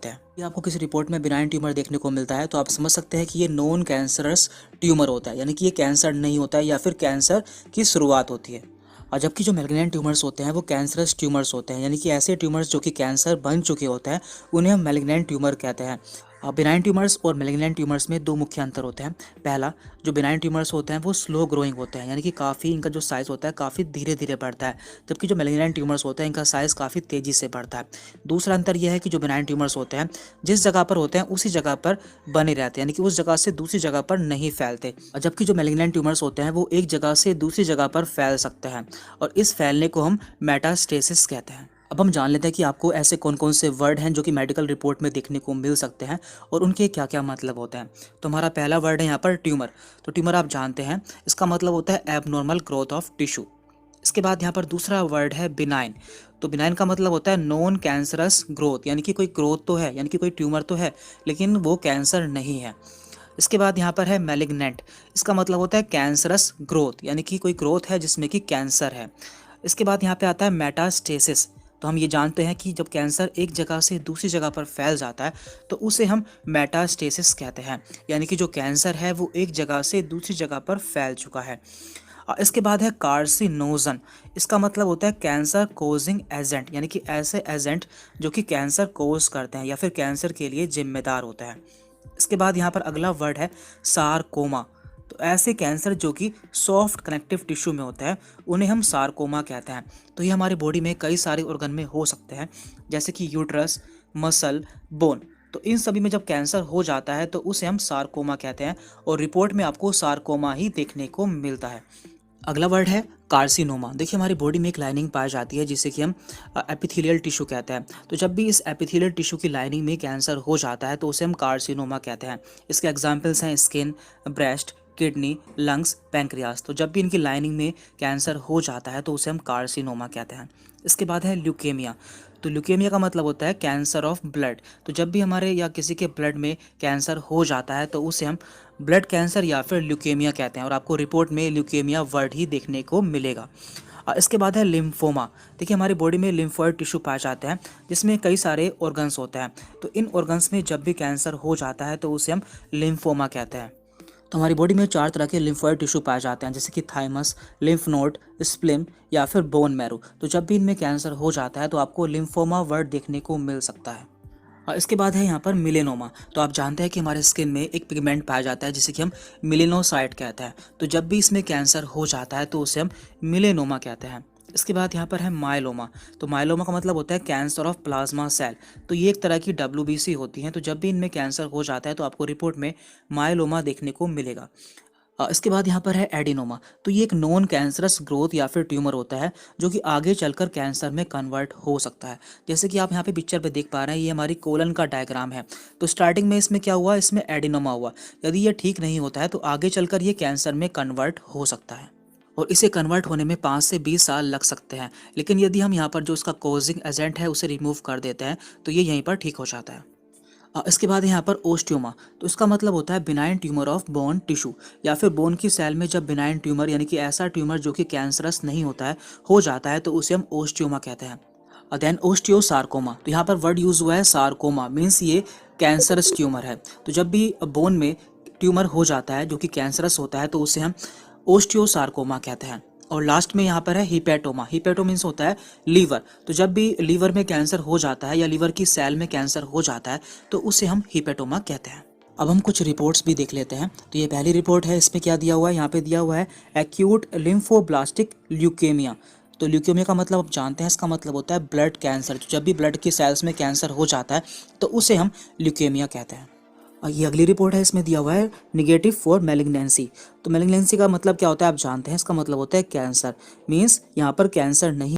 कहते हैं। ये आपको किसी रिपोर्ट में बिनाइन ट्यूमर देखने को मिलता है तो आप समझ सकते हैं कि ये नॉन कैंसरस ट्यूमर होता है, यानी कि ये कैंसर नहीं होता है या फिर कैंसर की शुरुआत होती है। और जबकि जो मैलिग्नेंट ट्यूमर्स होते हैं वो कैंसरस ट्यूमर्स होते हैं, यानी कि ऐसे ट्यूमर्स जो कि कैंसर बन चुके होते हैं उन्हें हम मैलिग्नेंट ट्यूमर कहते हैं। बिनाइन ट्यूमर्स और मैलिग्नेंट ट्यूमर्स में दो मुख्य अंतर होते हैं। पहला, जो बिनाइन ट्यूमर्स होते हैं वो स्लो ग्रोइंग होते हैं, यानी कि काफ़ी इनका जो साइज़ होता है काफ़ी धीरे धीरे बढ़ता है, जबकि जो मैलिग्नेंट ट्यूमर्स होते हैं इनका साइज़ काफ़ी तेज़ी से बढ़ता है। दूसरा अंतर यह है कि जो बिनाइन ट्यूमर्स होते हैं जिस जगह पर होते हैं उसी जगह पर बने रहते हैं, यानी कि उस जगह से दूसरी जगह पर नहीं फैलते, और जबकि जो मैलिग्नेंट ट्यूमर्स होते हैं वो एक जगह से दूसरी जगह पर फैल सकते हैं, और इस फैलने को हम मेटास्टेसिस कहते हैं। अब हम जान लेते हैं कि आपको ऐसे कौन कौन से वर्ड हैं जो कि मेडिकल रिपोर्ट में देखने को मिल सकते हैं और उनके क्या क्या मतलब होते हैं। तो हमारा पहला वर्ड है यहाँ पर ट्यूमर। तो ट्यूमर आप जानते हैं इसका मतलब होता है एबनॉर्मल ग्रोथ ऑफ टिश्यू। इसके बाद यहाँ पर दूसरा वर्ड है बिनाइन। तो बिनाइन का मतलब होता है नॉन कैंसरस ग्रोथ, यानी कि कोई ग्रोथ तो है, यानी कि कोई ट्यूमर तो है लेकिन वो कैंसर नहीं है। इसके बाद यहाँ पर है मैलिग्नेंट। इसका मतलब होता है कैंसरस ग्रोथ, यानी कि कोई ग्रोथ है जिसमें कि कैंसर है। इसके बाद यहाँ पे आता है मेटास्टेसिस। तो हम ये जानते हैं कि जब कैंसर एक जगह से दूसरी जगह पर फैल जाता है तो उसे हम मेटास्टेसिस कहते हैं, यानी कि जो कैंसर है वो एक जगह से दूसरी जगह पर फैल चुका है। इसके बाद है कार्सिनोजन। इसका मतलब होता है कैंसर कोजिंग एजेंट, यानी कि ऐसे एजेंट जो कि कैंसर कोज करते हैं या फिर कैंसर के लिए जिम्मेदार होता है। इसके बाद यहाँ पर अगला वर्ड है सारकोमा। तो ऐसे कैंसर जो कि सॉफ्ट कनेक्टिव टिश्यू में होता है उन्हें हम सारकोमा कहते हैं। तो ये हमारी बॉडी में कई सारे ऑर्गन में हो सकते हैं, जैसे कि यूट्रस, मसल, बोन। तो इन सभी में जब कैंसर हो जाता है तो उसे हम सारकोमा कहते हैं, और रिपोर्ट में आपको सारकोमा ही देखने को मिलता है। अगला वर्ड है कार्सिनोमा। देखिए हमारी बॉडी में एक लाइनिंग पाई जाती है जिसे कि हम एपिथेलियल टिश्यू कहते हैं। तो जब भी इस एपिथेलियल टिश्यू की लाइनिंग में कैंसर हो जाता है तो उसे हम कार्सिनोमा कहते हैं। इसके एग्जांपल्स हैं skin, breast, kidney, lungs, pancreas. तो जब भी इनकी लाइनिंग में कैंसर हो जाता है तो उसे हम कार्सिनोमा कहते हैं। इसके बाद है ल्यूकेमिया। तो ल्यूकेमिया का मतलब होता है कैंसर ऑफ ब्लड। तो जब भी हमारे या किसी के ब्लड में कैंसर हो जाता है तो उसे हम ब्लड कैंसर या फिर ल्यूकेमिया कहते हैं, और आपको रिपोर्ट में ल्यूकेमिया वर्ड ही देखने को मिलेगा। इसके बाद है लिम्फोमा। देखिए हमारी बॉडी में लिम्फोइड टिश्यू पाए जाते हैं जिसमें कई सारे ऑर्गन्स होते हैं। तो इन ऑर्गन्स में जब भी कैंसर हो जाता है तो उसे हम लिम्फोमा कहते हैं। तो हमारी बॉडी में 4 तरह के लिम्फोइड टिश्यू पाए जाते हैं, जैसे कि थाइमस, लिम्फ नोड, स्प्लीन या फिर बोन मैरो। तो जब भी इनमें कैंसर हो जाता है तो आपको लिम्फोमा वर्ड देखने को मिल सकता है। और इसके बाद है यहाँ पर मिलेनोमा। तो आप जानते हैं कि हमारे स्किन में एक पिगमेंट पाया जाता है जिसे कि हम मिलेनोसाइट कहते हैं। तो जब भी इसमें कैंसर हो जाता है तो उसे हम मिलेनोमा कहते हैं। इसके बाद यहाँ पर है माइलोमा। तो माइलोमा का मतलब होता है कैंसर ऑफ प्लाज्मा सेल। तो ये एक तरह की WBC होती है। तो जब भी इनमें कैंसर हो जाता है तो आपको रिपोर्ट में माइलोमा देखने को मिलेगा। इसके बाद यहाँ पर है एडिनोमा। तो ये एक नॉन कैंसरस ग्रोथ या फिर ट्यूमर होता है जो कि आगे चलकर कैंसर में कन्वर्ट हो सकता है। जैसे कि आप यहाँ पे पिक्चर पे देख पा रहे हैं, ये हमारी कोलन का डायग्राम है। तो स्टार्टिंग में इसमें क्या हुआ, इसमें एडिनोमा हुआ। यदि ये ठीक नहीं होता है तो आगे चलकर ये कैंसर में कन्वर्ट हो सकता है, और इसे कन्वर्ट होने में 5 से 20 साल लग सकते हैं। लेकिन यदि हम यहाँ पर जो इसका कोजिंग एजेंट है उसे रिमूव कर देते हैं तो ये यहीं पर ठीक हो जाता है। इसके बाद यहाँ पर ओस्टियोमा। तो इसका मतलब होता है benign tumour of bone tissue, या फिर बोन की सेल में जब बिनाइन ट्यूमर यानी कि ऐसा ट्यूमर जो कि कैंसरस नहीं होता है हो जाता है तो उसे हम ओस्टियोमा कहते हैं। देन ओस्टियोसार्कोमा। तो यहाँ पर वर्ड यूज हुआ है सार्कोमा, मीन्स ये कैंसरस ट्यूमर है। तो जब भी बोन में ट्यूमर हो जाता है जो कि कैंसरस होता है तो उसे हम ओस्टियोसार्कोमा कहते हैं। और लास्ट में यहाँ पर है हिपेटोमा। हिपेटो मीन्स होता है लीवर। तो जब भी लीवर में कैंसर हो जाता है या लीवर की सेल में कैंसर हो जाता है तो उसे हम हिपेटोमा कहते हैं। अब हम कुछ रिपोर्ट्स भी देख लेते हैं। तो ये पहली रिपोर्ट है, इसमें क्या दिया हुआ है, यहाँ पे दिया हुआ है एक्यूट लिम्फोब्लास्टिक ल्यूकेमिया। तो ल्यूकेमिया का मतलब आप जानते हैं, इसका मतलब होता है ब्लड कैंसर। तो जब भी ब्लड की सेल्स में कैंसर हो जाता है तो उसे हम ल्यूकेमिया कहते हैं। और ये अगली रिपोर्ट है, इसमें दिया हुआ है निगेटिव फॉर मैलिग्नेंसी। तो मैलिग्नेंसी का मतलब क्या होता है आप जानते हैं, इसका मतलब होता है कैंसर, मीन्स यहाँ पर कैंसर नहीं